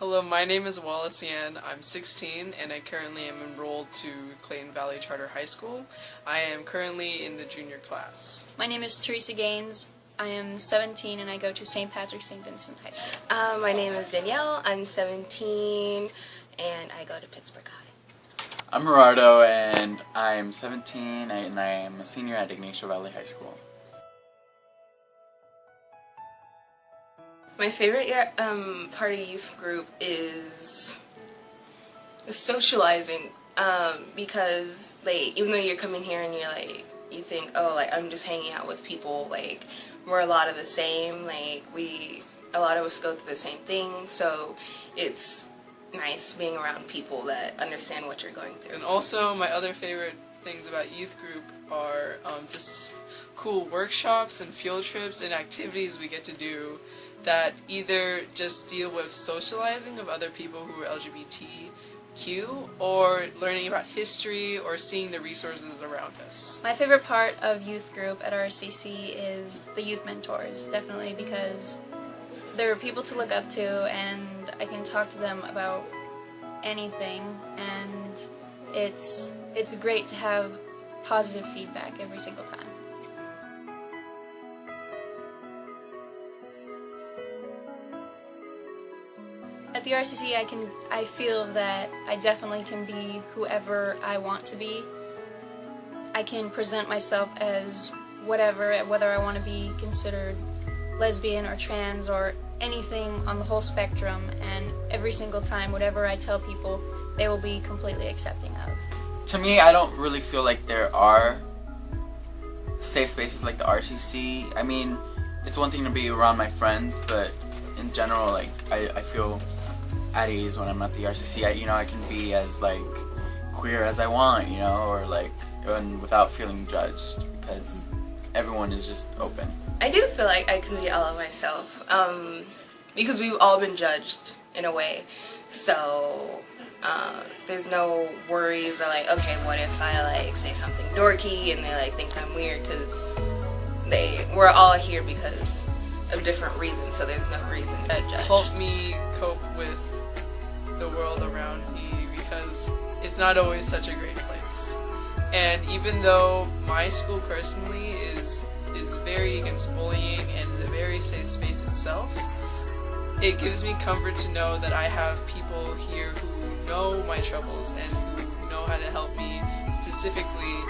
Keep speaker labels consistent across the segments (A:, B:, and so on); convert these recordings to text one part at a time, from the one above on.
A: Hello, my name is Wallace Yan. I'm 16 and I currently am enrolled to Clayton Valley Charter High School. I am currently in the junior class.
B: My name is Teresa Gaines. I am 17 and I go to St. Patrick St. Vincent High School.
C: My name is Danielle. I'm 17 and I go to Pittsburgh High.
D: I'm Gerardo and I'm 17 and I am a senior at Ignacio Valley High School.
C: My favorite part of youth group is socializing, because even though you're coming here and you think, oh, I'm just hanging out with people, we're a lot of the same, a lot of us go through the same thing, so it's nice being around people that understand what you're going through.
A: And also my other favorite things about youth group are just cool workshops and field trips and activities we get to do that either just deal with socializing of other people who are LGBTQ or learning about history or seeing the resources around us.
B: My favorite part of youth group at RCC is the youth mentors, definitely, because they're people to look up to and I can talk to them about anything, and it's great to have positive feedback every single time. At the RCC, I feel that I definitely can be whoever I want to be. I can present myself as whatever, whether I want to be considered lesbian or trans or anything on the whole spectrum, and every single time, whatever I tell people, they will be completely accepting of.
D: To me, I don't really feel like there are safe spaces like the RCC. I mean, it's one thing to be around my friends, but in general, I feel at ease when I'm at the RCC. I can be as queer as I want, or and without feeling judged, because everyone is just open. I
C: do feel like I can be all of myself, because we've all been judged in a way, so there's no worries or okay, what if I say something dorky and they think I'm weird, because we're all here because of different reasons, so there's no reason to judge.
A: Help me cope with the world around me, because it's not always such a great place. And even though my school personally is very against bullying and is a very safe space itself, it gives me comfort to know that I have people here who know my troubles and who know how to help me specifically,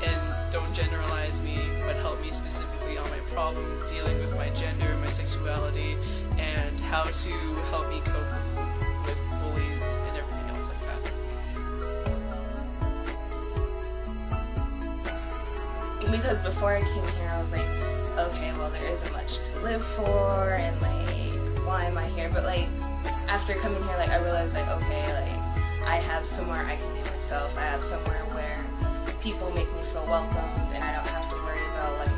A: and don't generalize me, but help me specifically on my problems dealing with my gender, my sexuality, and how to help me cope with bullies and everything else like
C: that. Because before I came here, I was okay, well, there isn't much to live for, and why am I here? But after coming here, I realized okay, I have somewhere I can be myself. I have somewhere where people make me feel welcomed, and I don't have to worry about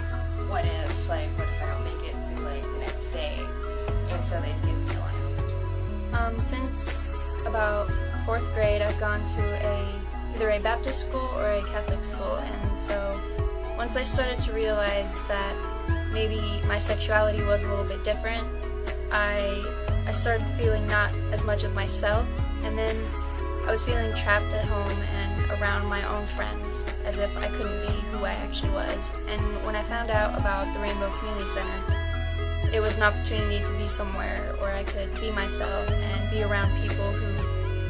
C: what if I don't make it through the next day, and so they give me a life.
B: Since about 4th grade, I've gone to either a Baptist school or a Catholic school, and so once I started to realize that maybe my sexuality was a little bit different, I started feeling not as much of myself, and then I was feeling trapped at home and around my own friends, as if I couldn't be who I actually was. And when I found out about the Rainbow Community Center, it was an opportunity to be somewhere where I could be myself and be around people who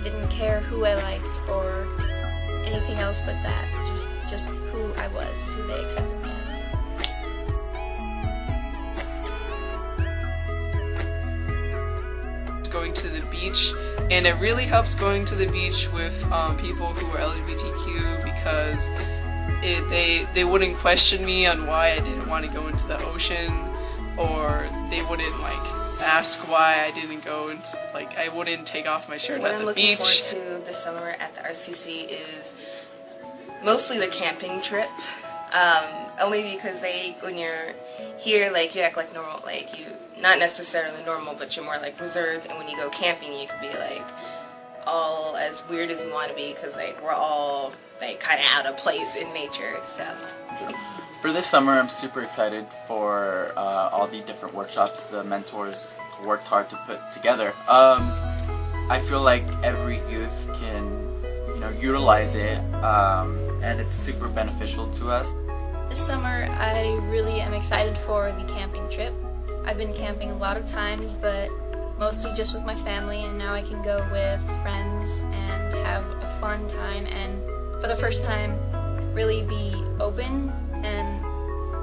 B: didn't care who I liked or anything else but that, just who I was, who they accepted me as.
A: Going to the beach, and it really helps going to the beach with people who are LGBTQ, because they wouldn't question me on why I didn't want to go into the ocean, or they wouldn't ask why I didn't go into, I wouldn't take off my shirt at the beach.
C: What I'm looking forward to this summer at the RCC is mostly the camping trip, only because when you're here, you act like normal, you not necessarily normal, but you're more reserved, and when you go camping, you can be all as weird as you want to be, because we're all kind of out of place in nature. So
D: for this summer, I'm super excited for all the different workshops the mentors worked hard to put together. I feel like every youth can, you know, utilize it, and it's super beneficial to us.
B: This summer, I really am excited for the camping trip. I've been camping a lot of times, but mostly just with my family, and now I can go with friends and have a fun time, and for the first time, really be open and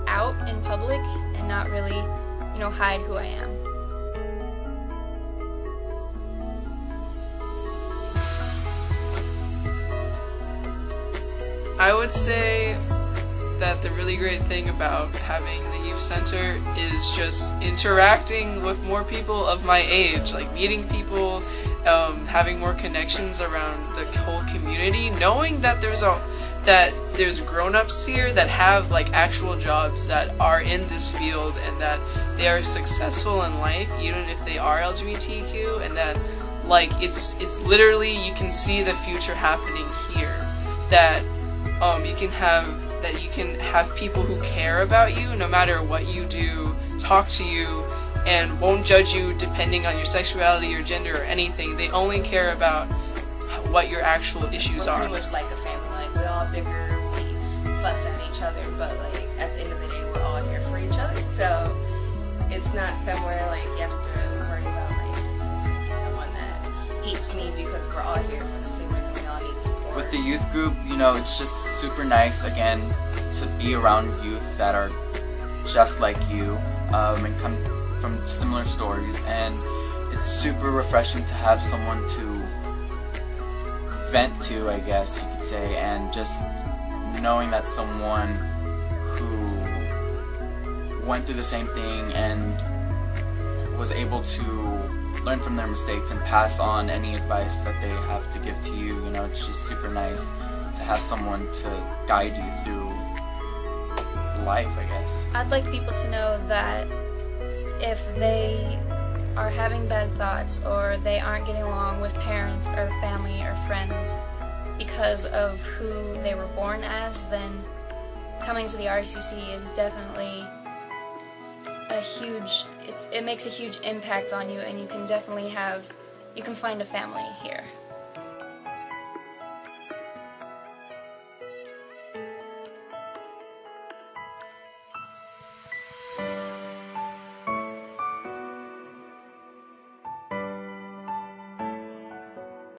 B: out in public and not really, you know, hide who I am.
A: I would say that the really great thing about having the youth center is just interacting with more people of my age, like meeting people, having more connections around the whole community, knowing that there's grown-ups here that have like actual jobs that are in this field and that they are successful in life even if they are LGBTQ, and that like it's literally, you can see the future happening here, that you can have people who care about you no matter what you do, talk to you, and won't judge you depending on your sexuality or gender or anything. They only care about what your actual issues
C: we're
A: are.
C: pretty much like a family. Like, we all bicker, we fuss at each other, but like at the end of the day, we're all here for each other. So it's not somewhere like you have to really worry about like there's gonna be someone that hates me because we're all here for the same reason. We all need support.
D: With the youth group, you know, it's just super nice, again, to be around youth that are just like you, and come from similar stories, and it's super refreshing to have someone to vent to, I guess you could say, and just knowing that someone who went through the same thing and was able to learn from their mistakes and pass on any advice that they have to give to you. You know, it's just super nice to have someone to guide you through life, I guess.
B: I'd like people to know that if they are having bad thoughts or they aren't getting along with parents or family or friends because of who they were born as, then coming to the RCC is definitely it makes a huge impact on you, and you can find a family here.